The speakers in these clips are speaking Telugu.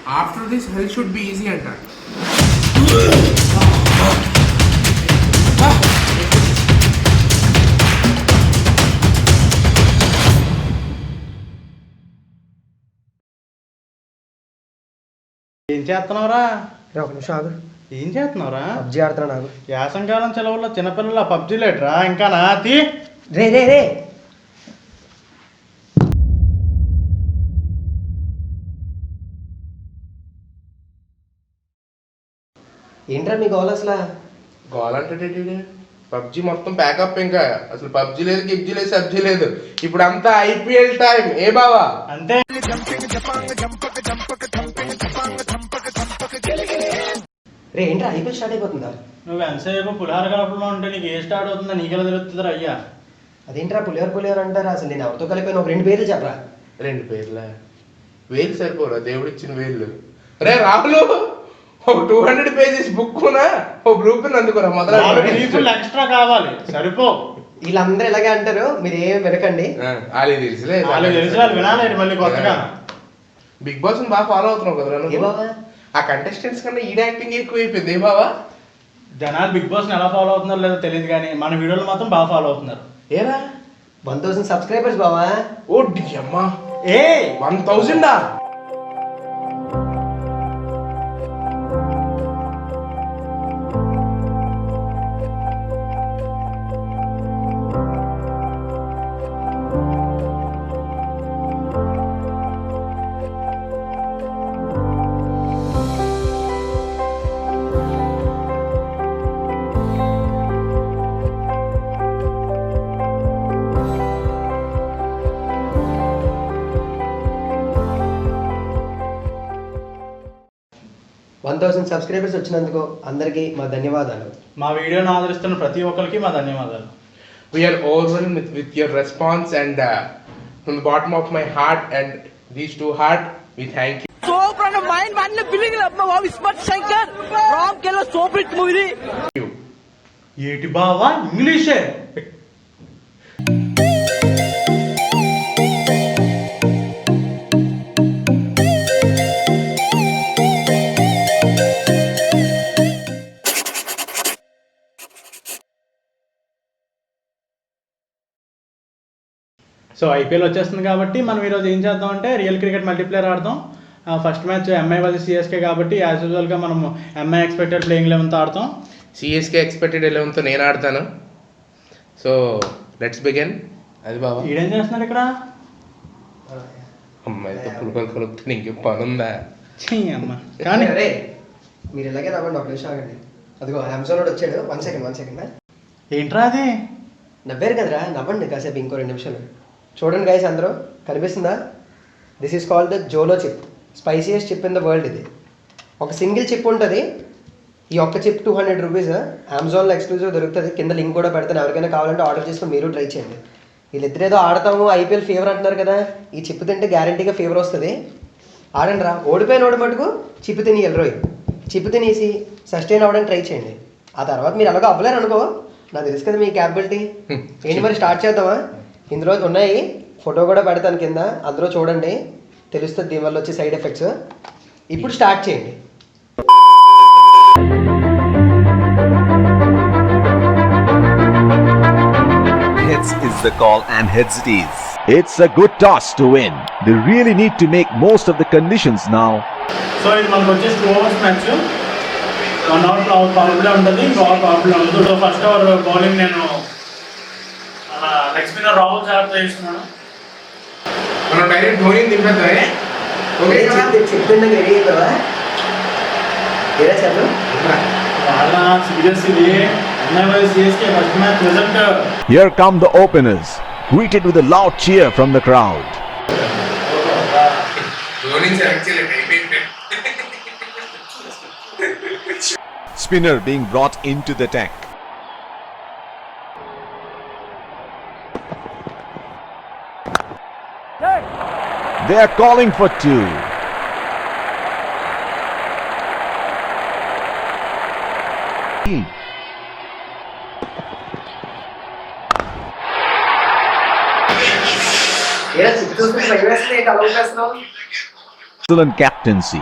After this, hell should be easy anta. ఏం చేస్తున్నావురా? ఒక నిమిషం ఆగు. ఏం చేస్తున్నావురా? పబ్జీ ఆడుతున్నా నాకు. యాసంకాలం సెలవుల్లో చిన్నపిల్లల పబ్జీ లేటరా ఇంకా నాతి. రే రే రే ఏంట్రా మీ గోల్ అసలు? గోల్ అంటే పబ్జీ మొత్తం ప్యాకప్. ఇంకా అసలు పబ్జీ లేదు, గిబ్జీ లేదు, సబ్జీ లేదు. ఇప్పుడు అంతా ఐపీఎల్ టైం. ఏ బావా అంతే. రే ఏంట్రా ఐపీఎల్ స్టార్ట్ అయిపోతుందా? నువ్వు ఎంతసేపు పులిహార కలపలో ఉంటే నీకు ఏ స్టార్ట్ అవుతుందో నీకెలా తెలుస్తుందిరా అయ్యా? అదేంట్రా పులిహోర అంటారా? అసలు నేను ఎవరితో కలిపాను? ఒక 2 పేర్లు చెప్పరా. 2 పేర్లా? వేలు సరిపోరా దేవుడిచ్చిన వేళ్ళు. రే రాహులు, ఒక 200 పేజెస్ బుక్కునా ఓ బ్లూ పెన్ అందుకురా. మొదలు ఎక్స్ట్రా కావాలి సరిపో. వీళ్ళందరూ ఇలాగే అంటారు, మీరు ఏం వినకండి. తెలుసు వినాలి మళ్ళీ కొత్తగా. బిగ్ బాస్ బాగా ఫాలో అవుతున్నావు కదా? ఆ కంటెస్టెంట్స్ కన్నా ఈ యాక్టింగ్ ఎక్కువైపోయింది. ఏ బావా జనాలు బిగ్ బాస్ ఎలా ఫాలో అవుతున్నారో లేదో తెలియదు కానీ మన వీడియోలు మాత్రం బాగా ఫాలో అవుతున్నారు. ఏరా 1000 సబ్స్క్రైబర్స్ బావా. ఓ అమ్మా, 1000 1000 సబ్స్క్రైబర్స్ వచ్చినందుకు అందరికీ మా ధన్యవాదాలు. మా వీడియోని ఆదరిస్తున్న ప్రతి ఒక్కరికి మా ధన్యవాదాలు. We are overwhelmed with your response and from the bottom of my heart and these 2 heart, we thank you. So from the mind man feeling of my wow smart shankar ram kelo so big movie. ఏటి బావా ఇంగ్లీషే? సో ఐపీఎల్ వచ్చేస్తుంది కాబట్టి మనం ఈరోజు ఏం చేద్దాం అంటే రియల్ క్రికెట్ మల్టీప్లేయర్ ఆడదాం. First match MI versus CSK కాబట్టి యాజ్ యూజువల్గా మనం ఎంఐ ఎక్స్పెక్టెడ్ ప్లేయింగ్ 11తో ఆడతాం. సిఎస్కే ఎక్స్పెక్టెడ్ 11తో నేను ఆడతాను. So let's begin. అది బాబా ఈడేం చేస్తున్నాడు ఇక్కడ? అమ్మాయితో పులుకలు కలుపుతాను, ఇంకేం పని ఉందా? అమ్మ కానీ అరే మీరు ఇలాగే రావండి, ఒక నిమిషం ఆగండి. అదిగో అమెజాన్ వచ్చాడు. 1 సెకండ్. ఏంట్రా అది? నవ్వారు కదరా, నవ్వండి కాసేపు, ఇంకో 2 నిమిషాలు. చూడండి గైస్, అందరూ కనిపిస్తుందా? This is called the Jolo chip, spiciest chip in the world. ఇది ఒక సింగిల్ చిప్ ఉంటుంది. ఈ ఒక్క చిప్ 200 రూపీస్. అమెజాన్లో ఎక్స్క్లూజివ్ దొరుకుతుంది. కింద లింక్ కూడా పెడతాను, ఎవరికైనా కావాలంటే ఆర్డర్ చేసుకుని మీరు ట్రై చేయండి. వీళ్ళిద్దరేదో ఆడతాము ఐపీఎల్ ఫేవర్ అంటున్నారు కదా, ఈ చిప్ తింటే గ్యారంటీగా ఫేవర్ వస్తుంది. ఆడండి రా. ఓడిపోయిన మటుకు చిప్ తిని ఎల్రోయ్. చిప్ తినేసి సస్టైన్ అవ్వడానికి ట్రై చేయండి. ఆ తర్వాత మీరు ఎలాగో అవ్వలేరు అనుకో, నాకు తెలుసు కదా మీ క్యాపబిలిటీ ఏంటి. మరి స్టార్ట్ చేద్దామా? ఇందులో ఉన్నాయి, ఫోటో కూడా పెడతాను కింద, అందులో చూడండి తెలుస్తుంది దీనివల్ల వచ్చే సైడ్ ఎఫెక్ట్స్. ఇప్పుడు స్టార్ట్ చేయండి. Heads is the call and heads it is. It's a good toss to win. They really need to make most of the conditions now. So ఇది మనకు వచ్చేసి 2 overs match. 1 hour power play ఉంటుంది, ఇంకో అవర్ పవర్ ప్లే ఉంటుంది. సో ఫస్ట్ ఓవర్ బౌలింగ్ నేను లెగ్ స్పిన్నర్ రాహుల్ సార్ చేస్తున్నాను. మనం డైరెక్ట్ ధోని దింపేద్దాం. చెప్పిండ రెడీ అవుతావా? ఏరా చెప్పు. సీరియస్ ఇది MI versus CSK first match result. Here come the openers, greeted with a loud cheer from the crowd. Dhoni select చేయలేదు. Spinner being brought into the tank. They are calling for 2. ఏరా చిప్ చూసుకుని భయం వేస్తుంది, ఏంటి అలా చేస్తున్నావు? Excellent captaincy.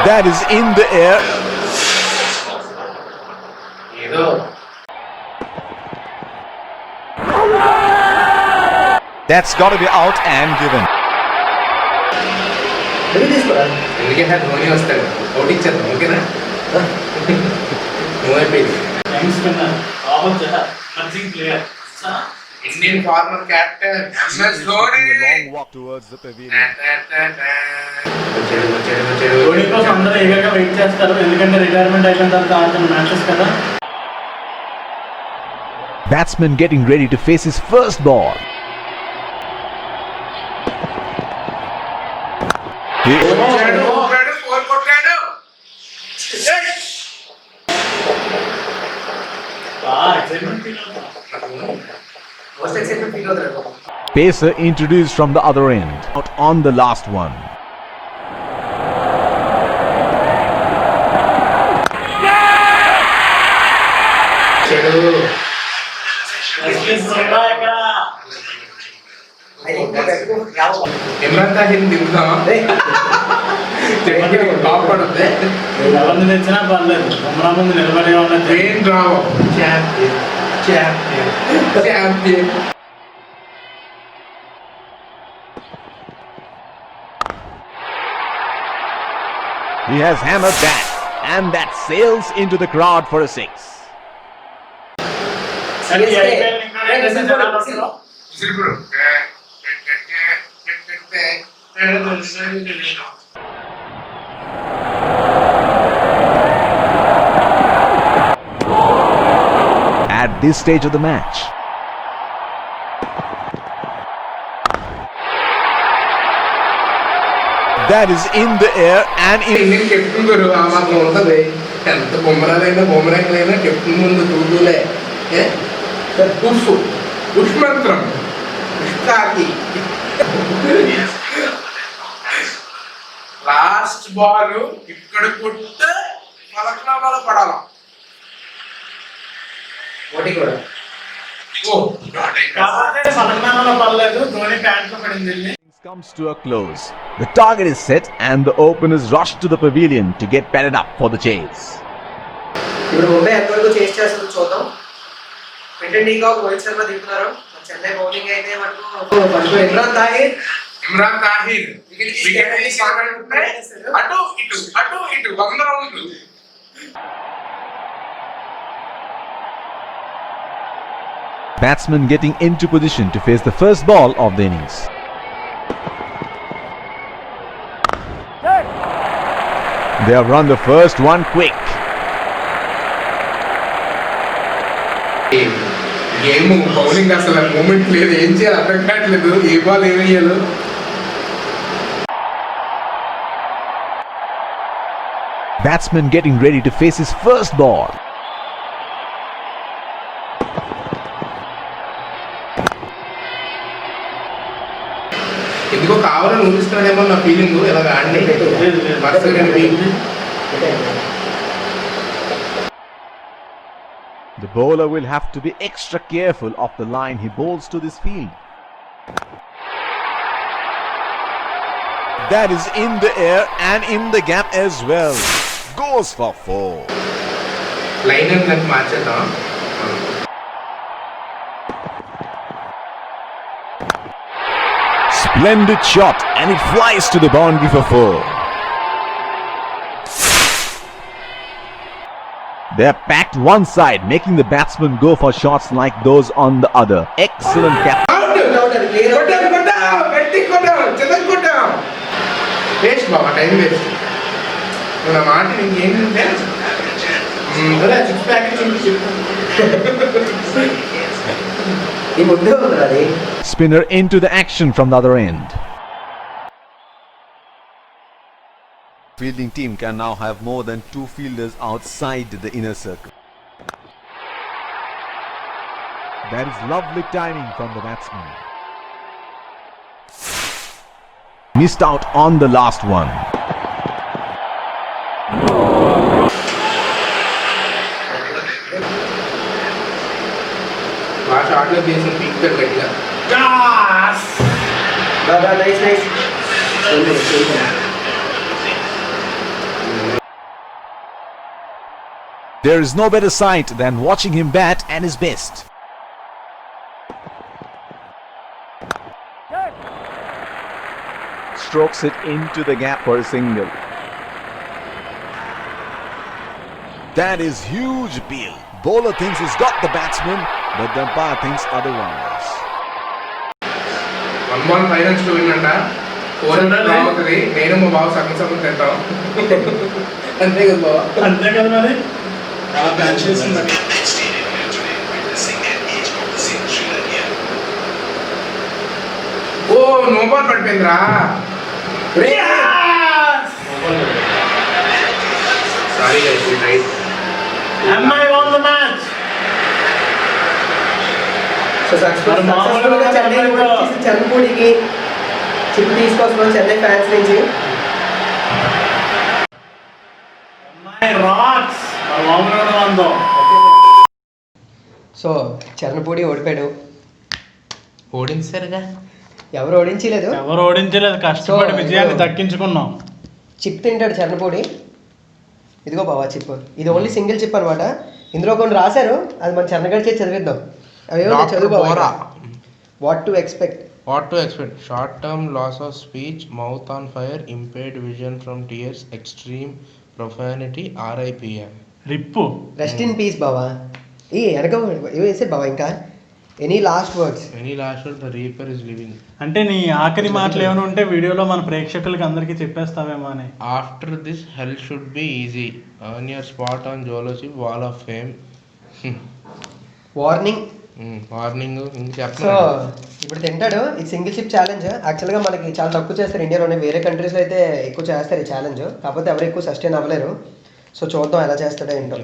That is in the air. ఏదో That's got to be out and given. ఎందుకు తీసుకోరా? ఎందుకంటే ధోని వస్తాడు ఒకటి ఇచ్చేద్దాం ఓకేనా నువ్వు అయిపోయింది థ్యాంక్స్ కన్నా రాహుల్ మంచి player Indian former captain M ధోని A long walk towards the pavilion. Dhoni కోసం అందరూ ఏగర్గా వెయిట్ చేస్తారు ఎందుకంటే రిటైర్మెంట్ అయిపోయిన తర్వాత ఆడుతున్న మ్యాచెస్ కదా. Batsman getting ready to face his first ball. Excitement feel అవుతాం. మోస్ట్ ఎక్సైట్మెంట్ ఫీల్ అవుతారు. Pacer introduced from the other end. Out on the last one. Imran Tahir దిగుతామా కాపాడుద్దే ఎవరిని తెచ్చినా పర్లేదు బొమ్మరా ముందు నిలబడే ఉన్నది. ట్రైన్ రావు champion champion champion He has hammered that, and that sails into the crowd for a six. కానీ ఈ IPL ఇంకా ఏంటంటే జనాలు ఉంటారు. At this stage of the match, that is in the air and in. Indian captain గురు ఆ మాత్రం ఉంటది ఎంత బొమ్మరాలైనా బొమ్మరాకులైనా కెప్టెన్ ముందు తూగులే పుష్మంత్రం పుష్కాకి లాస్ట్ బాల్ ఇక్కడ కొట్టే ఫలక్నామాలో పడాల ఓటీ కూడా ఓ కాకపోతే పలకనామాలో పర్లేదు ధోని ప్యాంట్లో పడింది వెళ్ళి. Comes to a close. The target is set and the openers rush to the pavilion to get padded up for the chase. ఇప్పుడు ముంబై ఎంతవరకు చేసి చేస్తుందో చూద్దాం. క్వింటన్ డీకాక్, రోహిత్ శర్మ దిగుతున్నారు. చెన్నై బౌలింగ్ అయితే మనకు ఇమ్రాన్ తాహిర్ ఇమ్రాన్ తాహిర్ వికెట్ అటు ఇటు అటు ఇటు 100 రౌండ్లు Batsman getting into position to face the first ball of the innings. They have run the first one quick. Game bowling అసలు మూమెంట్ లేదు ఏం చేయాలి అర్థం కావట్లేదు ఏ బాల్ ఏమి వేయాలి Batsman getting ready to face his first ball. ఎందుకో కావాలని ఊహిస్తున్నాడేమో నా ఫీలింగ్ ఇలా ఆడి The bowler will have to be extra careful of the line he bowls to this field. That is in the air and in the gap as well. Goes for 4. Line నాకు మార్చేద్దాం Splendid shot and it flies to the boundary for 4. They are packed one side, making the batsman go for shots like those on the other. Excellent captain. Waste Baba time waste నా మాట ఇంకేంటంటే సిక్స్ ప్యాకెట్స్ ఈ ముందే ఉంది అది. Spinner into the action from the other end. Fielding team can now have more than 2 fielders outside the inner circle. That is lovely timing from the batsman. Missed out on the last one. ఆ షాట్లో చేసిన పీక్ గట్టిగా nice. There is no better sight than watching him bat at his best. Strokes it into the gap for a single. That is huge appeal. Bowler thinks he's got the batsman, but the umpire thinks otherwise. 1-1 finals to win అంట. 400 అవుతుంది. నేను మా బాబు సగం తింటాం. అంతే కదా బాబా? అంతే కదా మరి. అలా ప్లాన్ చేసింది. ఓ నో బాల్ పడిపోయిందిరా. Sorry guys, right. MI won the match. So సక్సెస్ఫుల్గా చెన్నై వచ్చేసి చరణపూడికి చిప్ తీసుకొస్తున్నాం చెన్నై ఫ్యాన్స్ నుంచి. MI rocks. మరి మామూలుగా ఉందో. సో చరణపూడి ఓడిపోయాడు. ఓడించారుగా. ఎవరు ఓడించలేదు. ఎవరు ఓడించలేదు, కష్టపడి So, విజయాన్ని ఇదిగో. దక్కించుకున్నాం. చిప్ తింటాడు చరణపూడి. ఇదిగో బావా చిప్. ఇది ఓన్లీ సింగిల్ చిప్ అనమాట. ఇందులో కొన్ని రాశారు, అది మన చరణగడి చేసి చదివిద్దాం. అవి చదువు బావా. What to expect. Short term loss of speech, mouth on fire, impaired vision from tears, extreme profanity, RIPM. RIP. Rest in peace బావా. వెనక వేసే బావా. ఇంకా any last words. The reaper is living. అంటే నీ ఆఖరి మాటలు ఏమైనా ఉంటే వీడియోలో మన ప్రేక్షకులకి అందరికీ చెప్పేస్తావేమో అని. After this hell should be easy. Earn your spot on Jolo chip wall of fame. Warning. ఇంక సో చెప్పండి. ఇప్పుడు తింటాడు. ఇది సింగిల్ షిప్ ఛాలెంజ్. యాక్చువల్గా మనకి చాలా తక్కువ చేస్తారు ఇండియాలోనే. వేరే కంట్రీస్లో అయితే ఎక్కువ చేస్తారు ఈ ఛాలెంజ్. కాకపోతే ఎవరు ఎక్కువ సస్టైన్ అవ్వలేరు. సో చూద్దాం ఎలా చేస్తాడో ఏంటో.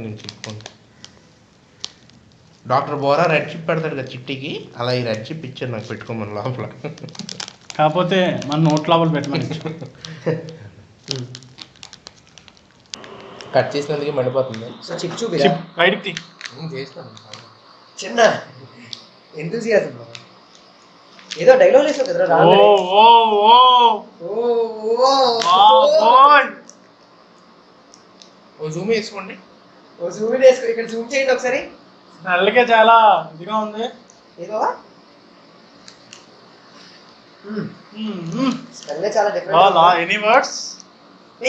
డాక్టర్ బోరా రెడ్ చిప్ పెడతాడు కదా చిట్టికి, అలా ఈ రెడ్ చిప్ ఇచ్చారు నాకు పెట్టుకోమని లోపల. కాకపోతే మన నోట్ లోపల పెట్టమని. కట్ చేసినందుకే మండిపోతుంది. సో చిప్ చూపిరా. బయటికి తీ. చేస్తాను చిన్న ఎంతూజియాజం. ఏదో డైలాగ్ వేసావు కదరా. ఓ ఓ ఓ ఓ జూమ్ వేసుకోండి. ఓ జూమ్ వేసుకో. ఇక్కడ జూమ్ చేయండి ఒకసారి. నల్లకే చాలా ఇదిగా ఉంది. ఏదో స్మెల్ చాలా డిఫరెంట్. Any words?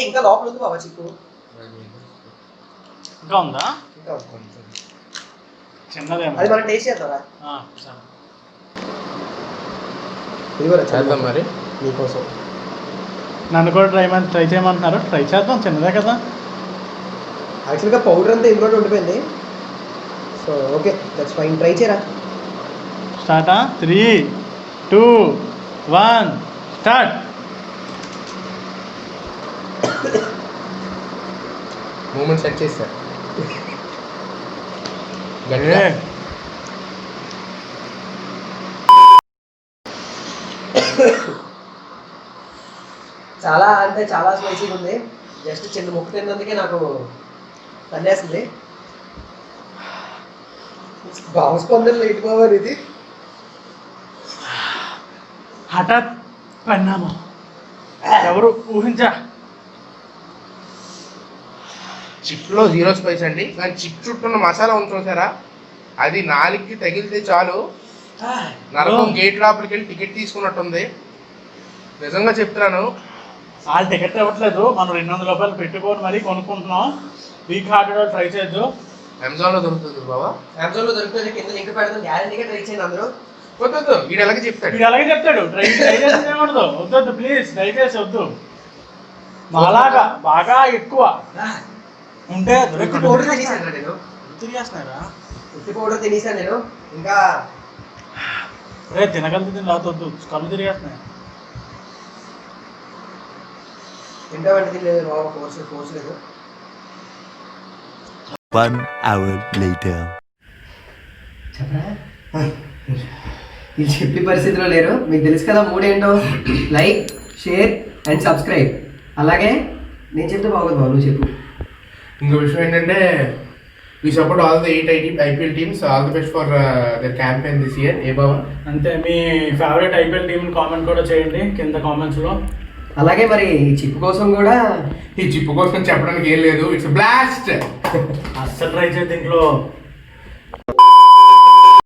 ఇంకా లోపల ఉంది బాబా చిక్కు. ఇంకా ఉందా? ఇంకా ఉంది. చిన్నదేమో. అది మనం టేస్ట్ చేద్దాం. సరే. ఇది కూడా చేద్దాం మరి నీకోసం. నన్ను కూడా ట్రై చేయమంటున్నారు. ట్రై చేద్దాం, చిన్నదే కదా. యాక్చువల్గా పౌడర్ అంతా ఇందులో ఉండిపోయింది. So okay, that's fine. Try చేయరా. స్టార్టా? 3, 2, 1 స్టార్ట్. మూమెంట్ సెట్ చేస్తారు. చాలా అంటే చాలా స్పైసీగా ఉంది. జస్ట్ చిన్న ముక్క తిన్నందుకే నాకు తన్నేస్తుంది. భావస్పందనలు ఇటు పోవాలి. ఇది హఠాత్ పరిణామం, ఎవరు ఊహించా. చిప్లో 0 స్పైస్ అండి, కానీ చిప్ చుట్టూ ఉన్న మసాలా ఉంటుంటారా, అది నాలుగుకి తగిలితే చాలు నరకం గేట్ లోపలికి వెళ్ళి టికెట్ తీసుకున్నట్టుంది. నిజంగా చెప్తున్నాను. వాళ్ళు టికెట్ ఇవ్వట్లేదు, మనం 200 రూపాయలు పెట్టుకొని మరీ కొనుక్కుంటున్నాం. వీక్ హార్టెడ్ ట్రై చేయొద్దు. అమెజాన్లో దొరుకుతుంది బాబా. అమెజాన్లో దొరుకుతుంది. కింద లింక్ పెడతాను, గ్యారెంటీగా ట్రై చేయండి అందరూ. వద్దు, వీడు అలాగే చెప్తాడు. వీడు అలాగే చెప్తాడు. ట్రై చేసి ఏమడదు. వద్దు ప్లీజ్, ట్రై చేసి వద్దు. మాలాగా బాగా ఎక్కువ ఉంటే పౌడర్ తినేసాను నేను. తిరిగేస్తున్నారా? ఉత్తి పౌడర్ తినేసాను నేను. ఇంకా రే తినగలుగుతుంది రావద్దు, కళ్ళు తిరిగేస్తున్నాయి. తింటామంటే తినలేదు బాబా. ఫోర్స్ లేదు. 1 hour later. చెప్పరా, వీళ్ళు చెప్పే పరిస్థితిలో లేరు. మీకు తెలుసు కదా మూడేంటో. Like, share and subscribe. అలాగే నేను చెప్తే బాగోదు బాబు, నువ్వు చెప్పు. ఇంకో విషయం ఏంటంటే We support all the 8 IPL teams. All the best for their campaign this year. ఏ బాబా అంతే, మీ ఫేవరెట్ ఐపీఎల్ టీమ్ కామెంట్ కూడా చేయండి కింద కామెంట్స్లో. అలాగే మరి ఈ చిప్ కోసం కూడా ఈ చిప్పు కోసం చెప్పడానికి ఏం లేదు. It's blast. అస్సలు ట్రై చేసి దీంట్లో